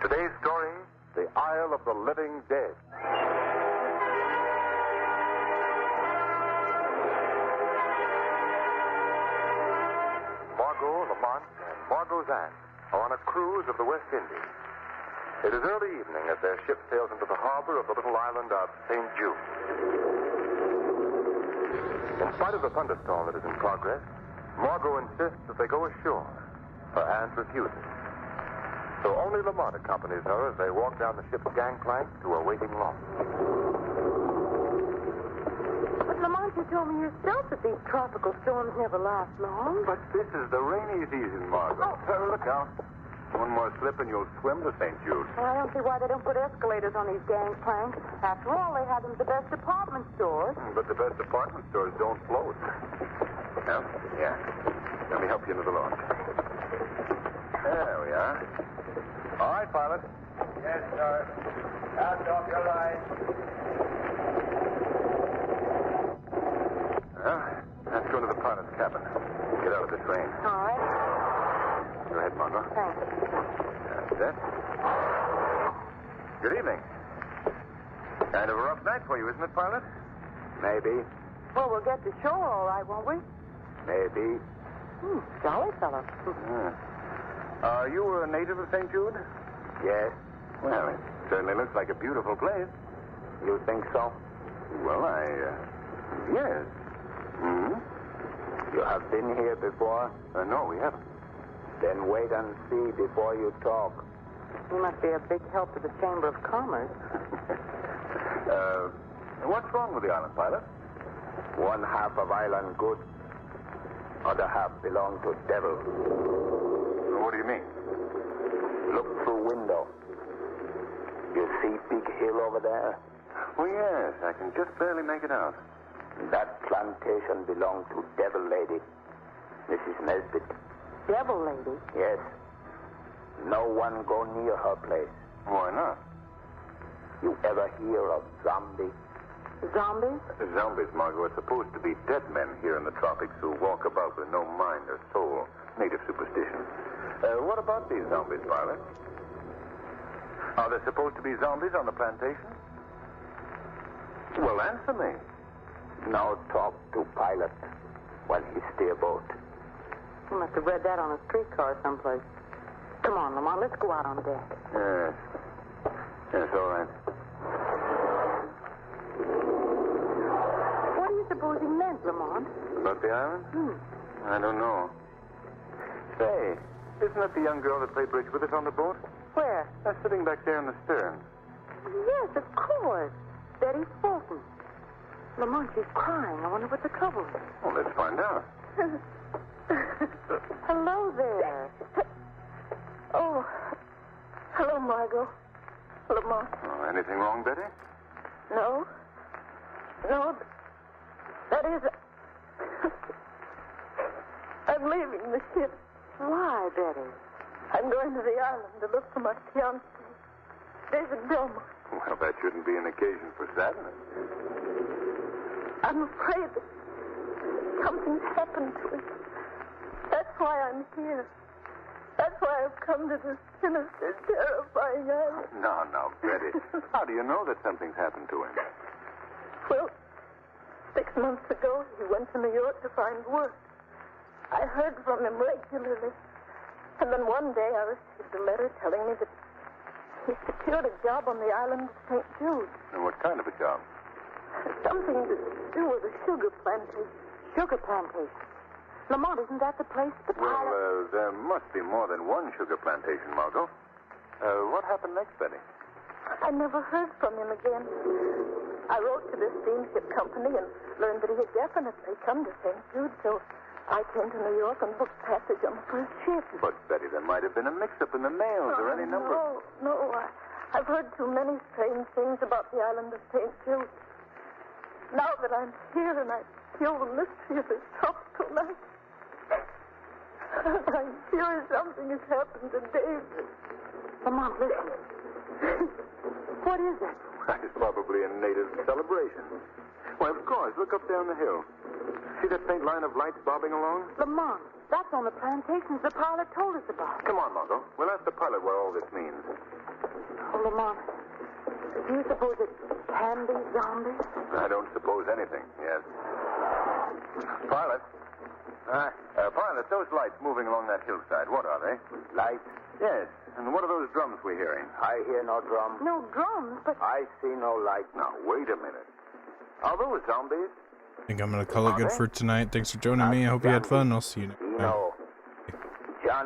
Today's story, The Isle of the Living Dead. Margot, Lamont, and Margot's aunt are on a cruise of the West Indies. It is early evening as their ship sails into the harbor of the little island of St. Jude. In spite of the thunderstorm that is in progress, Margot insists that they go ashore. Her aunt refuses. So only Lamont accompanies her as they walk down the ship's gangplank to a waiting launch. But, Lamont, you told me yourself that these tropical storms never last long. But this is the rainy season, Margot. Look out. One more slip and you'll swim to St. Jude. Well, I don't see why they don't put escalators on these gangplanks. After all, they have them at the best department stores. But the best department stores don't float. Well, yeah. Let me help you into the launch. There we are. All right, pilot. Yes, sir. Cast off your line. Well, let's go to the pilot's cabin. Get out of the train. All right. Go ahead, Margot. Thanks. That's it. Good evening. Kind of a rough night for you, isn't it, pilot? Maybe. Well, we'll get to shore all right, won't we? Maybe. Jolly fellow. Are you a native of St. Jude? Yes. Well, it certainly looks like a beautiful place. You think so? Well, yes. Hmm? You have been here before? No, we haven't. Then wait and see before you talk. You must be a big help to the Chamber of Commerce. What's wrong with the island, pilot? One half of island good, other half belong to devil. What do you mean? Look through window. You see big hill over there? Oh, yes. I can just barely make it out. That plantation belonged to devil lady, Mrs. Nesbit. Devil lady? Yes. No one go near her place. Why not? You ever hear of zombie? Zombies? Zombies, Margot, are supposed to be dead men here in the tropics who walk about with no mind or soul. Native superstition. What about these zombies, pilot? Are there supposed to be zombies on the plantation? Well, answer me. Now talk to pilot when he steer boat. You must have read that on a streetcar someplace. Come on, Lamont, let's go out on deck. Yes. Yes, all right. What do you suppose he meant, Lamont? About the island? I don't know. Say, isn't that the young girl that played bridge with us on the boat? Where? Sitting back there in the stern. Yes, of course. Betty Fulton. Lamont, she's crying. I wonder what the trouble is. Well, let's find out. Hello there. Oh, hello, Margot. Lamont. Oh, anything wrong, Betty? No. No, that is... I'm leaving the ship. Why, Betty? I'm going to the island to look for my fiancé, David Belmont. Well, that shouldn't be an occasion for sadness. I'm afraid that something's happened to him. That's why I'm here. That's why I've come to this sinister, terrifying island. No, Betty. How do you know that something's happened to him? Well, 6 months ago, he went to New York to find work. I heard from him regularly. And then one day I received a letter telling me that he secured a job on the island of St. Jude. And what kind of a job? Something to do with a sugar plantation. Sugar plantation? Lamont, isn't that the place the pilot... Well, there must be more than one sugar plantation, Margot. What happened next, Betty? I never heard from him again. I wrote to the steamship company and learned that he had definitely come to St. Jude, so I came to New York and booked passage on the first ship. But, Betty, there might have been a mix-up in the mails or any number. No. I've heard too many strange things about the island of St. Jude. Now that I'm here and I feel the mystery of this tropical night, I'm sure something has happened to David. Lamont, listen. What is it? It's probably a native celebration. Why, of course. Look up there on the hill. See that faint line of lights bobbing along? Lamont, that's on the plantations the pilot told us about. Come on, Margot. We'll ask the pilot what all this means. Oh, Lamont, do you suppose it can be zombies? I don't suppose anything, yes. Pilot. Pilot, those lights moving along that hillside, what are they? Lights? Yes. And what are those drums we're hearing? I hear no drum. No drums, but... I see no light. Now, wait a minute. Are those zombies? I think I'm going to call it good for tonight. Thanks for joining me. I hope you had fun. I'll see you next time. No.